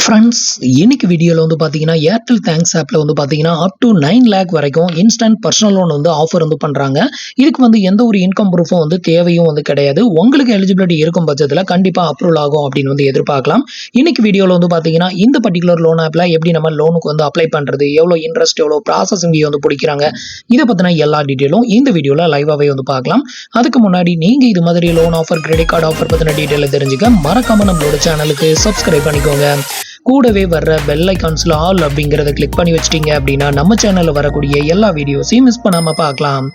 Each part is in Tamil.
ஃப்ரெண்ட்ஸ், இன்னைக்கு வீடியோவில் வந்து பார்த்தீங்கன்னா ஏர்டெல் தேங்க்ஸ் ஆப்பில் வந்து பார்த்தீங்கன்னா அப் டு 9 லேக் வரைக்கும் இன்ஸ்டன்ட் பர்சனல் லோன் வந்து ஆஃபர் வந்து பண்ணுறாங்க. இதுக்கு வந்து எந்த ஒரு இன்கம் ப்ரூஃபும் வந்து தேவையும் வந்து கிடையாது. உங்களுக்கு எலிஜிபிலிட்டி இருக்கும் பட்சத்தில் கண்டிப்பாக அப்ரூவல் ஆகும் அப்படின்னு வந்து எதிர்பார்க்கலாம். இன்னைக்கு வீடியோவில் வந்து பார்த்தீங்கன்னா இந்த பர்டிகுலர் லோன் ஆப்பில் எப்படி நம்ம லோனுக்கு வந்து அப்ளை பண்ணுறது, எவ்வளோ இன்ட்ரெஸ்ட், எவ்வளோ ப்ராசஸிங் வந்து பிடிக்கிறாங்க, இதை பற்றின எல்லா டீட்டெயிலும் இந்த வீடியோவில் லைவாகவே வந்து பார்க்கலாம். அதுக்கு முன்னாடி நீங்கள் இது மாதிரி loan offer, credit card offer பற்றின டீட்டெயிலை தெரிஞ்சுக்க மறக்காம நம்மளோட சேனலுக்கு சப்ஸ்கிரைப் பண்ணிக்கோங்க. கூடவே வர்ற பெல் ஐகான்ஸ்ல ஆல் அப்படிங்கிறத கிளிக் பண்ணி வச்சிட்டீங்க அப்படின்னா நம்ம சேனல்ல வரக்கூடிய எல்லா வீடியோஸையும் மிஸ் பண்ணாம பார்க்கலாம்.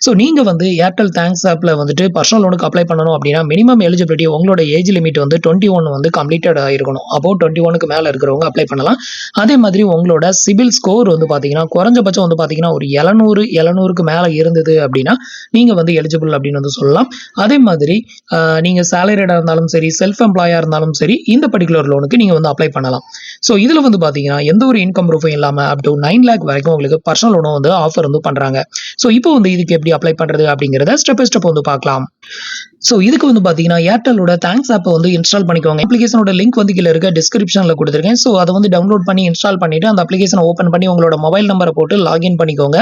ஸோ நீங்க வந்து ஏர்டெல் தேங்க்ஸ் ஆப்ல வந்துட்டு பர்சனல் லோனுக்கு அப்ளை பண்ணணும் அப்படின்னா மினிமம் எலிஜிபிலிட்டி உங்களோட ஏஜ் லிமிட் வந்து 21 வந்து கம்ப்ளீட்டட் ஆயிருக்கணும். அப்போ 21க்கு மேல இருக்கிறவங்க அப்ளை பண்ணலாம். அதே மாதிரி உங்களோட சிபில் ஸ்கோர் வந்து பாத்தீங்கன்னா குறைஞ்சபட்சம் வந்து பாத்தீங்கன்னா ஒரு 700க்கு மேல இருந்தது அப்படின்னா நீங்க வந்து எலிஜிபிள் அப்படின்னு வந்து சொல்லலாம். அதே மாதிரி நீங்க சேலரிடா இருந்தாலும் சரி, செல்ஃப் எம்ப்ளாயா இருந்தாலும் சரி, இந்த பர்டிகுலர் லோனுக்கு நீங்க வந்து அப்ளை பண்ணலாம். ஸோ இதுல வந்து பாத்தீங்கன்னா எந்த ஒரு இன்கம் ப்ரூஃபும் இல்லாம அப் டு 9 லேக் வரைக்கும் உங்களுக்கு பர்சனல் லோனும் வந்து ஆஃபர் வந்து பண்றாங்க. ஸோ இப்போ வந்து இதுக்கு எப்படி அப்ளை பண்றது அப்படிங்கிறத ஸ்டெப் பை ஸ்டெப் வந்து பார்க்கலாம். ஸோ இதுக்கு வந்து பார்த்தீங்கன்னா ஏர்டெலோட தேங்க்ஸ் ஆப்பை வந்து இன்ஸ்டால் பண்ணிக்கோங்க. அப்ளிகேஷனோட லிங்க் வந்து கீழே இருக்க டிஸ்கிரிப்ஷனில் கொடுத்துருக்கேன். ஸோ அதை வந்து டவுன்லோட் பண்ணி இன்ஸ்டால் பண்ணிட்டு அந்த அப்ளிகேஷனை ஓப்பன் பண்ணி உங்களோட மொபைல் நம்பரை போட்டு லாகின் பண்ணிக்கோங்க.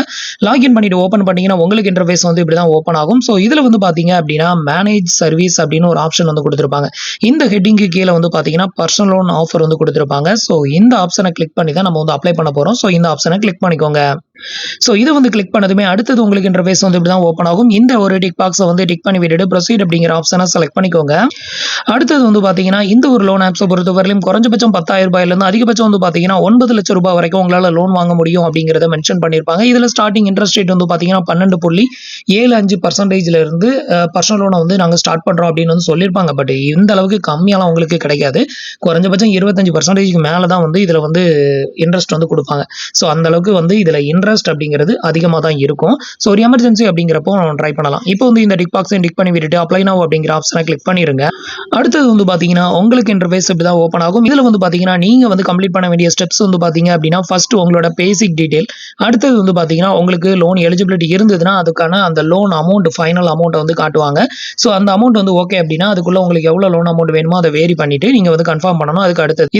லாகின் பண்ணிட்டு ஓப்பன் பண்ணீங்கன்னா உங்களுக்கு இன்டர்ஃபேஸ் வந்து இப்படி தான் ஓப்பன் ஆகும். ஸோ இதில் வந்து பார்த்தீங்க அப்படின்னா மேனேஜ் சர்வீஸ் அப்படின்னு ஒரு ஆப்ஷன் வந்து கொடுத்துருப்பாங்க. இந்த ஹெட்டிங்கு கீழே வந்து பார்த்தீங்கன்னா பர்சனல் லோன் ஆஃபர் வந்து கொடுத்துருப்பாங்க. ஸோ இந்த ஆப்ஷனை கிளிக் பண்ணி தான் நம்ம வந்து அப்ளை பண்ண போகிறோம். ஸோ இந்த ஆப்ஷனை கிளிக் பண்ணிக்கோங்க. ஸோ இதை வந்து கிளிக் பண்ணதுமே அடுத்தது உங்களுக்கு இன்டர்ஃபேஸ் வந்து இப்படி தான் ஓப்பன் ஆகும். இந்த ஒரு டிக் பாக்ஸை வந்து டிக் பண்ணி விட்டுட்டு ப்ரொசீட் அப்படிங்கிற ஆப்ஷனை செலக்ட் பண்ணிக்கோங்க. அடுத்தது வந்து பார்த்தீங்கன்னா இந்த ஒரு லோன் ஆப்ஸை பொறுத்தவரையிலும் குறைஞ்சபட்சம் 10,000 ரூபாயிலிருந்து அதிகபட்சம் வந்து பார்த்தீங்கன்னா 9 லட்சம் ரூபாய் வரைக்கும் உங்களால் லோன் வாங்க முடியும் அப்படிங்கிறத மென்ஷன் பண்ணியிருப்பாங்க. இதில் ஸ்டார்டிங் இன்ட்ரெஸ்ட் ரேட் வந்து பார்த்தீங்கன்னா 12.75% இருந்து பர்சனல் லோனை வந்து நாங்கள் ஸ்டார்ட் பண்ணுறோம் அப்படின்னு வந்து சொல்லியிருப்பாங்க. பட் இந்த அளவுக்கு கம்மியாலாம் உங்களுக்கு கிடைக்காது. குறைஞ்சபட்சம் 25% மேலே தான் வந்து இதில் வந்து இன்ட்ரெஸ்ட் வந்து கொடுப்பாங்க. ஸோ அந்த அளவுக்கு வந்து இதில் இன்ட்ரெஸ்ட் அப்படிங்கிறது அதிகமாக தான் இருக்கும். ஸோ ஒரு எமர்ஜென்சி அப்படிங்கிறப்போ நம்ம ட்ரை பண்ணலாம். இப்போ வந்து இந்த டிக் பாக்ஸை டிக் பண்ணி விட்டுட்டு அப்ளை நவ் அப்படிங்கிற ஆப்ஷனை கிளிக் பண்ணிருங்க. அடுத்தது வந்து பார்த்தீங்கன்னா உங்களுக்கு இன்டர்ஃபேஸ் இப்படி தான் ஓப்பன் ஆகும். இதில் வந்து பார்த்தீங்கன்னா நீங்கள் வந்து கம்ப்ளீட் பண்ண வேண்டிய ஸ்டெப்ஸ் வந்து பார்த்தீங்க அப்படின்னா ஃபர்ஸ்ட் உங்களோட பேசிக் டீடைல், அடுத்தது வந்து பார்த்தீங்கன்னா உங்களுக்கு லோன் எலிஜிபிலிட்டி இருந்ததுன்னா அதுக்கான அந்த லோன் அமௌண்ட், ஃபைனல் அமௌண்ட்டை வந்து காட்டுவாங்க. ஸோ அந்த அமௌண்ட் வந்து ஓகே அப்படின்னா அதுக்குள்ள உங்களுக்கு எவ்வளோ லோன் அமௌண்ட் வேணுமோ அதை வேரி பண்ணிட்டு நீங்கள் வந்து கன்ஃபார்ம் பண்ணணும்.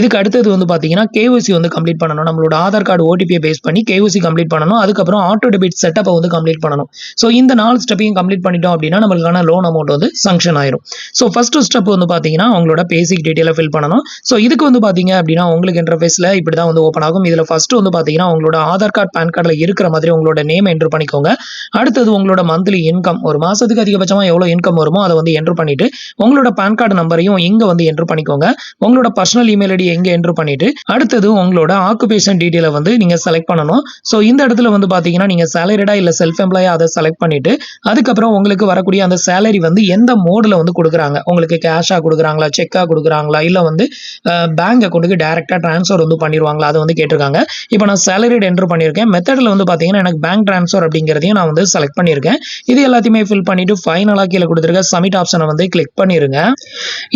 இதுக்கு அடுத்தது வந்து பார்த்தீங்கன்னா கேஒய்சி வந்து கம்ப்ளீட் பண்ணணும். நம்மளோட ஆதார் கார்டு ஓடிபியை பேஸ் பண்ணி கேஒய்சி கம்ப்ளீட் பண்ணணும். அதுக்கப்புறம் ஆட்டோ டெபிட் செட்டப்பை வந்து கம்ப்ளீட் பண்ணணும். ஸோ இந்த 4 ஸ்டெப்பையும் கம்ப்ளீட் பண்ணிட்டோம் அப்படின்னா நம்மளுக்கான லோன் அமௌண்ட் வந்து சாங்ஷன் ஆயிரும். ஸோ ஃபர்ஸ்ட் ஸ்டெப் வந்து பார்த்தீங்கன்னா உங்களோட பேசிக் டீட்டெயிலை ஃபில் பண்ணணும். ஸோ இதுக்கு வந்து பார்த்தீங்க அப்படின்னா உங்களுக்கு இன்டர்ஃபேஸில் இப்படி தான் வந்து ஓப்பன் ஆகும். இதில் ஃபர்ஸ்ட் வந்து பார்த்தீங்கன்னா உங்களோட ஆதார் கார்டு, பேன் கார்டில் இருக்கிற மாதிரி உங்களோட நேம் என்டர் பண்ணிக்கோங்க. அடுத்தது உங்களோட மந்த்லி இன்கம், ஒரு மாசத்துக்கு அதிகபட்சமாக எவ்வளோ இன்கம் வருமோ அதை வந்து என்டர் பண்ணிட்டு உங்களோட பேன் கார்டு நம்பரையும் இங்கே வந்து என்டர் பண்ணிக்கோங்க. உங்களோட பர்சனல் இமெயில் ஐடி எங்கே என்டர் பண்ணிட்டு அடுத்தது உங்களோட ஆக்குபேஷன் டீட்டெயிலை வந்து நீங்க செலக்ட் பண்ணணும். ஸோ இந்த இடத்துல வந்து பார்த்தீங்கன்னா நீங்க சேலரிடா இல்லை செல்ஃப் எம்ப்ளாயா அதை செலக்ட் பண்ணிட்டு அதுக்கப்புறம் உங்களுக்கு வரக்கூடிய அந்த சேலரி வந்து எந்த மோடில் வந்து கொடுக்குறாங்க, உங்களுக்கு கேஷாக கொடுக்குறாங்களா, செக்காக கொடுக்குறாங்களா, இல்லை வந்து பேங்க் அக்கௌண்ட்டுக்கு டைரெக்டாக ட்ரான்ஸ்ஃபர் வந்து பண்ணிடுவாங்களா, அதை வந்து கேட்டிருக்காங்க. இப்போ நான் சேலரிட் என்டர் பண்ணியிருக்கேன். மெத்தடில் வந்து பார்த்தீங்கன்னா எனக்கு பேங்க் ட்ரான்ஸ்ஃபர் அப்படிங்கிறதையும் நான் வந்து செலக்ட் பண்ணியிருக்கேன். இது எல்லாத்தையுமே ஃபில் பண்ணிட்டு ஃபைனலாக கீழே கொடுத்துருக்க சப்மிட் ஆப்ஷனை வந்து கிளிக் பண்ணிருங்க.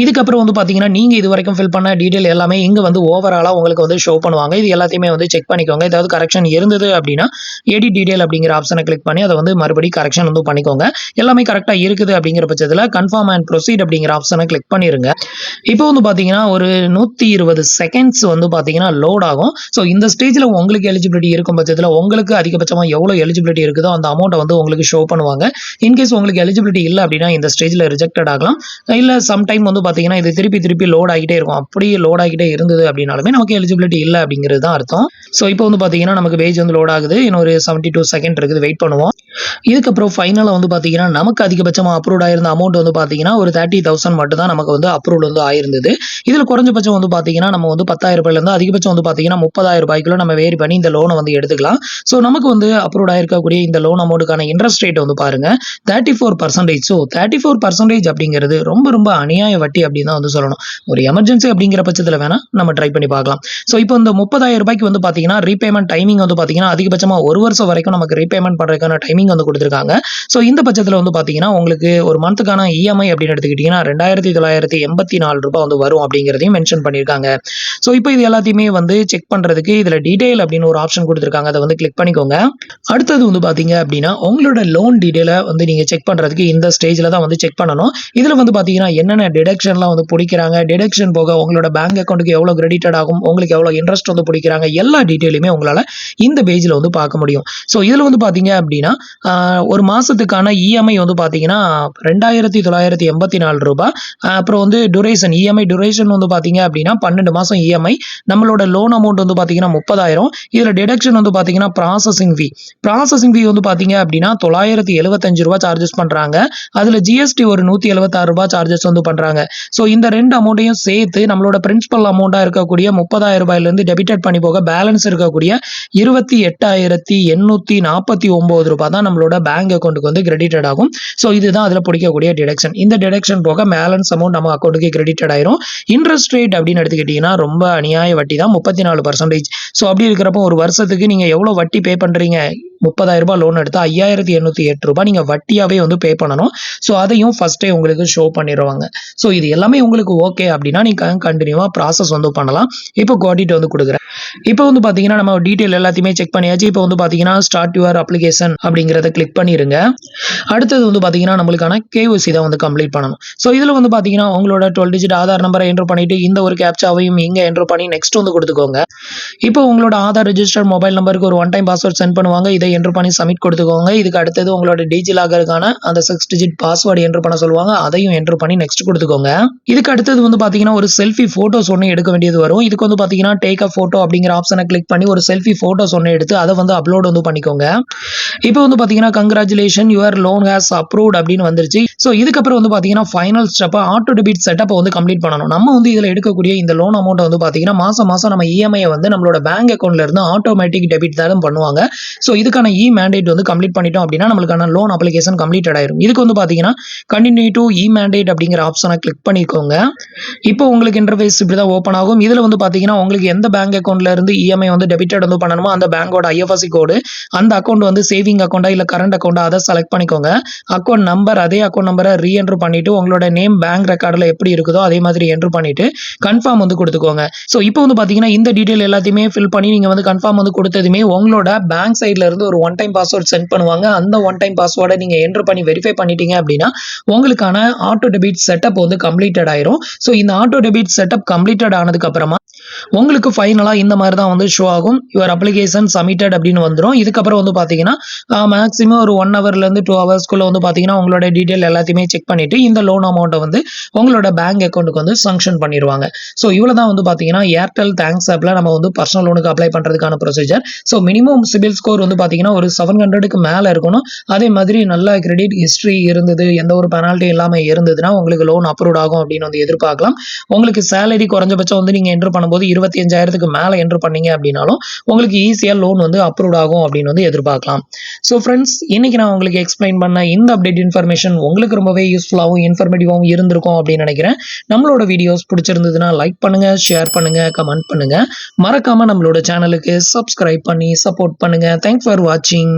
இதுக்கப்புறம் வந்து பார்த்தீங்கன்னா நீங்கள் இது வரைக்கும் ஃபில் பண்ண டீட்டெயில் எல்லாமே இங்கே வந்து ஓவராலாக உங்களுக்கு வந்து ஷோ பண்ணுவாங்க. இது எல்லாத்தையுமே வந்து செக் பண்ணிக்கோங்க. ஏதாவது கரெக்ஷன் இருந்தது அப்படின்னா எடிட் டீடைல் அப்படிங்கிற ஆப்ஷனை கிளிக் பண்ணி அதை வந்து மறுபடியும் கரெக்ஷன் வந்து பண்ணிக்கோங்க. எல்லாமே கரெக்டாக இருக்குது அப்படிங்கிற பட்சத்தில் கன்ஃபார்ம் அண்ட் ப்ரொசீட் அப்படிங்கிற ஆப்ஷனை கிளிக் பண்ணிருங்க. இப்போ வந்து பார்த்தீங்கன்னா ஒரு 120 செகண்ட்ஸ் வந்து பார்த்தீங்கன்னா லோட் ஆகும். ஸோ இந்த ஸ்டேஜில் உங்களுக்கு எலிஜிபிலிட்டி இருக்கும் பட்சத்தில் உங்களுக்கு அதிகபட்சமாக எவ்வளோ எலிஜிபிலிட்டி இருக்குதோ அந்த அமௌண்ட்டை வந்து உங்களுக்கு ஷோ பண்ணுவாங்க. இன்கேஸ் உங்களுக்கு எலிஜிபிலிட்டி இல்லை அப்படின்னா இந்த ஸ்டேஜில் ரிஜெக்டட் ஆகலாம். இல்லை சம்டைம் வந்து பார்த்தீங்கன்னா இது திருப்பி லோட் ஆகிட்டே இருக்கும். அப்படியே லோட் ஆகிட்டே இருந்தது அப்படின்னாலுமே நமக்கு எலிஜிபிலிட்டி இல்லை அப்படிங்கிறது தான் அர்த்தம். ஸோ இப்போ வந்து பார்த்தீங்கன்னா நமக்கு பேஜ் வந்து லோட் ஆகுது. இன்னொரு 72 செகண்ட் இருக்குது, வெயிட் பண்ணுவோம். இதுக்கப்புறம் ஃபைனலாக வந்து பார்த்தீங்கன்னா நமக்கு அதிகபட்சமாக அப்ரூவ் ஆயிருந்த அமௌண்ட் வந்து பார்த்தீங்கன்னா ஒரு 30,000 மட்டும் தான் நமக்கு வந்து அப்ரூவல் வந்து ஆயிருந்தது. இதில் குறைஞ்சபட்சம் வந்து பார்த்தீங்கன்னா நம்ம வந்து 10,000 ரூபாயிலேருந்து அதிகபட்சம் வந்து பார்த்தீங்கன்னா 30,000 ரூபாய்க்குள்ள நம்ம வேரி பண்ணி இந்த லோனை வந்து எடுத்துக்கலாம். ஸோ நமக்கு வந்து அப்ரூவ் ஆயிருக்கக்கூடிய இந்த லோன் அமௌண்ட்டுக்கான இன்ட்ரெஸ்ட் ரேட் வந்து பாருங்க 34%. ஸோ 34% அப்படிங்கிறது ரொம்ப அநியாய வட்டி அப்படின்னு தான் வந்து சொல்லணும். ஒரு எமர்ஜென்சி அப்படிங்கிற பட்சத்தில் வேணா நம்ம ட்ரை பண்ணி பார்க்கலாம். ஸோ இப்போ இந்த 30,000 ரூபாய்க்கு வந்து பார்த்தீங்கன்னா ரீபேமெண்ட் டைமிங் வந்து பார்த்தீங்கன்னா அதிகபட்சம் அதிகபட்சமா 1 வருஷம் வரைக்கும் நமக்கு ரீபேமெண்ட் பண்றதுக்கான டைமிங் வந்து குடுத்திருக்காங்க. ஸோ இந்த பட்சத்தில வந்து பார்த்தீங்கன்னா, உங்களுக்கு ஒரு மந்த்துக்கான இஎம்ஐ அப்படின்னு எடுத்துக்கிட்டீங்கன்னா, ரூ. 2,984 வந்து வரும் அப்படிங்கிறதையும் மென்ஷன் பண்ணியிருக்காங்க. ஸோ இப்போ இது எல்லாத்தையுமே வந்து செக் பண்றதுக்கு இதில டீட்டெயில் அப்படின்னு ஒரு ஆப்ஷன் குடுத்திருக்காங்க. அத வந்து கிளிக் பண்ணிக்கோங்க. அடுத்தது வந்து பார்த்தீங்க அப்படின்னா, உங்களோட லோன் டீட்டெயில வந்து நீங்க செக் பண்றதுக்கு இந்த ஸ்டேஜ்ல தான் வந்து செக் பண்ணணும். இதில வந்து பார்த்தீங்கன்னா, என்னென்ன டிடக்ஷன்லாம் வந்து புடிக்கிறாங்க, டிடக்ஷன் போக உங்களோட பேங்க் அக்கவுண்ட்க்கு எவ்வளோ கிரெடிட்டட் ஆகும், உங்களுக்கு எவ்வளோ இன்ட்ரெஸ்ட் வந்து புடிக்கிறாங்க, எல்லா டீட்டெயிலுமே உங்களால இந்த பேஜ்ல வந்து பார்க்க முடியும். ஸோ இதில வந்து பார்த்தீங்க அப்படின்னா, ஒரு மாசத்துக்கான இஎம்ஐ வந்து பார்த்தீங்கன்னா, ரூ. 2,984 அப்புறம் வந்து டியூரேஷன் இஎம்ஐ டியூரேஷன் வந்து பார்த்தீங்க அப்படின்னா, 12 மாசம் இஎம்ஐ. நம்மளோட லோன் அமௌண்ட் வந்து பார்த்தீங்கன்னா 30,000. இதில டிடக்ஷன் வந்து பார்த்தீங்கன்னா, ப்ராசஸிங் ஃபீ வந்து பார்த்தீங்க அப்படின்னா, ரூ. 975 சார்ஜஸ் பண்றாங்க. அதில ஜிஎஸ்டி ஒரு ரூ. 176 சார்ஜஸ் வந்து பண்றாங்க. ஸோ இந்த 2 அமௌண்ட்டையும் சேர்த்து நம்மளோட பிரின்சிபல் அமௌண்ட்டா இருக்கக்கூடிய ரூ. 30,000லேருந்து டெபிட்டட் பண்ணி போக பேலன்ஸ் இருக்கக்கூடிய ரூ. 28,849 தான் நம்மளோட பேங்க் அக்கவுண்ட்க்கு வந்து கிரெடிட்டட் ஆகும். ஸோ இதுதான் அதில புடிக்கக்கூடிய டிடக்ஷன். இந்த டிடக்ஷன் போக பேலன்ஸ் அமௌண்ட் நம்ம அக்கவுண்ட்க்கு கிரெடிட்டட் ஆயிரும். இன்ட்ரெஸ்ட் ரேட் அப்படின்னு எடுத்துக்கிட்டீங்கன்னா, ரொம்ப அநியாய வட்டி தான் 34%. ஸோ அப்படி இருக்கிறப்போ ஒரு வருஷத்துக்கு நீங்க எவ்வளோ வட்டி பே பண்றீங்க? ரூ. 30,000 லோன் எடுத்தா ரூ. 5,808 நீங்க வட்டியாவே வந்து பே பண்ணணும். ஸோ அதையும் ஃபர்ஸ்ட்டே உங்களுக்கு ஷோ பண்ணிருவாங்க. ஸோ இது எல்லாமே உங்களுக்கு ஓகே அப்படின்னா, நீங்க கன்டினியூவா ப்ராசஸ் வந்து பண்ணலாம். இப்போ கோடிட் வந்து குடுக்குறேன். இப்போ வந்து பார்த்தீங்கன்னா, நம்ம டீட்டெயில் எல்லாத்தையுமே செக் பண்ணியாச்சு. இப்போ வந்து பார்த்தீங்கன்னா, ஸ்டார்ட் யுவர் அப்ளிகேஷன் அப்படிங்கிறத கிளிக் பண்ணிருங்க. அடுத்தது வந்து பார்த்தீங்கன்னா, நம்மளுக்கான கேஒய்சி தான் வந்து கம்ப்ளீட் பண்ணணும். ஸோ இதில வந்து பார்த்தீங்கன்னா, உங்களோட 12 டிஜிட் ஆதார் நம்பரை என்டர் பண்ணிட்டு, இந்த ஒரு கேப்சாவையும் இங்க என்டர் பண்ணி நெக்ஸ்ட் வந்து குடுத்துக்கோங்க. இப்போ உங்களோட ஆதார் ரெஜிஸ்டர்ட் மொபைல் நம்பருக்கு ஒரு ஒன் டைம் பாஸ்வேர்ட் சென்ட் பண்ணுவாங்க. இதை என்டர் பண்ணி சப்மிட் கொடுத்துக்கோங்க. இதுக்கு அடுத்தது உங்களோட டிஜிலாக்கருக்கான அந்த 6 டிஜிட் பாஸ்வேர்டு என்டர் பண்ண சொல்லுவாங்க. அதையும் என்டர் பண்ணி நெக்ஸ்ட் கொடுத்துக்கோங்க. இதுக்கு அடுத்தது வந்து பார்த்தீங்கன்னா, ஒரு செல்ஃபி ஃபோட்டோஸ் ஒண்ணு எடுக்க வேண்டியது வரும். இதுக்கு வந்து பார்த்தீங்கன்னா, டேக் அ ஃபோட்டோ அப்படிங்கிற ஆப்ஷனை கிளிக் பண்ணி ஒரு செல்ஃபி ஃபோட்டோஸ் ஒண்ணு எடுத்து அதை வந்து அப்லோட் வந்து பண்ணிக்கோங்க. இப்போ வந்து பார்த்தீங்கன்னா, கங்ராச்சுலேஷன் யுவர் லோன் ஹேஸ் அப்ரூவ்ட் அப்படின்னு வந்துருச்சு. ஸோ இதுக்கப்புறம் வந்து பார்த்தீங்கன்னா, ஃபைனல் ஸ்டெப்பா ஆட்டோ டெபிட் செட்டப்பை வந்து கம்ப்ளீட் பண்ணணும். நம்ம வந்து இதில் எடுக்கக்கூடிய இந்த லோன் அமௌண்ட்டை வந்து பார்த்தீங்கன்னா, மாசம் மாசம் நம்ம இஎம்ஐயை வந்து நம்மளோட பேங்க் அக்கவுண்ட்ல இருந்து ஆட்டோமேட்டிக் டெபிட் தான் பண்ணுவாங்க. ஸோ இதுக்கான மேண்டேட் வந்து கம்ப்ளீட் பண்ணிட்டோம் அப்படின்னா, நம்மளுக்கான லோன் அப்ளிகேஷன் கம்ப்ளீட்டட் ஆயிரும். இதுக்கு வந்து பார்த்தீங்கன்னா, கண்டினியூ டு மேண்டேட் அப்படிங்கிற ஆப்ஷனை கிளிக் பண்ணிக்கோங்க. இப்போ உங்களுக்கு இன்டர்ஃபேஸ் இப்படி தான் ஓப்பன் ஆகும். இதில் வந்து பார்த்தீங்கன்னா, உங்களுக்கு எந்த பேங்க் அக்கவுண்ட்ல இருந்து இஎம்ஐ வந்து டெபிட்டட் வந்து பண்ணணுமோ அந்த பேங்கோட ஐஎஃப்எஸ்சி கோடு, அந்த அக்கவுண்ட் வந்து சேவிங் அக்கவுண்டா இல்ல கரண்ட் அக்கவுண்டா அதை செலக்ட் பண்ணிக்கோங்க. அக்கவுண்ட் நம்பர் அதே அக்கவுண்ட் நம்பரை ரீஎன்டர் பண்ணிட்டு உங்களோட நேம் பேங்க் ரெக்கார்டில் எப்படி இருக்குதோ அதே மாதிரி என்டர் பண்ணிட்டு கன்ஃபார்ம் வந்து கொடுத்துக்கோங்க. ஸோ இப்போ வந்து பார்த்தீங்கன்னா, இந்த டீட்டெயில் எல்லாத்தையுமே ஃபில் பண்ணி நீங்க வந்து கன்ஃபார்ம் வந்து கொடுத்ததுமே உங்களோட பேங்க் சைட்ல இருந்து ஒரு ஒன் டைம் பாஸ்வேர்ட் சென்ட் பண்ணுவாங்க. அந்த ஒன் டைம் பாஸ்வேர்டை நீங்க என்டர் பண்ணி வெரிஃபை பண்ணிட்டீங்க அப்படின்னா உங்களுக்கான ஆட்டோ டெபிட் செட்டப் வந்து கம்ப்ளீட்டட் ஆயிரும். ஸோ இந்த ஆட்டோ டெபிட் செட்டப் கம்ப்ளீட்டட் ஆனதுக்கு அப்புறமா உங்களுக்கு ஃபைனலா இந்த மாதிரி தான் வந்து ஷோ ஆகும். யுவர் அப்ளிகேஷன் சப்மிட்டட் அப்படின்னு வந்துரும். இதுக்கப்புறம் வந்து பார்த்தீங்கன்னா, மேக்ஸிமம் ஒரு 1 ஹவர்லேருந்து 2 ஹவர்ஸ்க்குள்ள வந்து பார்த்தீங்கன்னா, உங்களோட டீட்டெயில் எல்லாத்தையுமே செக் பண்ணிட்டு இந்த லோன் அமௌண்ட்டை வந்து உங்களோட பேங்க் அக்கவுண்ட்டுக்கு வந்து சாங்ஷன் பண்ணிருவாங்க. ஸோ இவ்வளோ தான் வந்து பார்த்தீங்கன்னா, ஏர்டெல் தேங்க்ஸ் ஆப்ல நம்ம வந்து பர்சனல் லோனுக்கு அப்ளை பண்றதுக்கான procedure. So minimum CIBIL score வந்து பார்த்தீங்கன்னா, ஒரு 700க்கு மேல இருக்கணும். அதே மாதிரி நல்ல கிரெடிட் ஹிஸ்டரி இருந்தது, எந்த ஒரு பெனால்ட்டி இல்லாம இருந்ததுன்னா உங்களுக்கு லோன் அப்ரூவ் ஆகும் அப்படின்னு வந்து எதிர்பார்க்கலாம். உங்களுக்கு சேலரி குறைஞ்சபட்சம் வந்து நீங்க என்டர் பண்ணும்போது 25,000க்கு மேல என்டர் பண்ணீங்க அப்படின்னாலும் உங்களுக்கு ஈஸியா லோன் வந்து அப்ரூவ் ஆகும் அப்படின்னு வந்து எதிர்பார்க்கலாம். ஸோ ஃப்ரெண்ட்ஸ், இன்னைக்கு நான் உங்களுக்கு எக்ஸ்பிளைன் பண்ண இந்த அப்டேட் இன்ஃபர்மேஷன் உங்களுக்கு ரொம்பவே யூஸ்ஃபுல்லாகவும் இன்ஃபர்மேட்டிவாகவும் இருந்திருக்கும் அப்படின்னு நினைக்கிறேன். நம்மளோட வீடியோஸ் பிடிச்சிருந்ததுன்னா லைக் பண்ணுங்க, ஷேர் பண்ணுங்க, கமெண்ட் பண்ணுங்க. மறக்காம நம்மளோட சேனலுக்கு சப்ஸ்கிரைப் பண்ணி சப்போர்ட் பண்ணுங்க. தேங்க்ஸ் ஃபார் வாட்சிங்.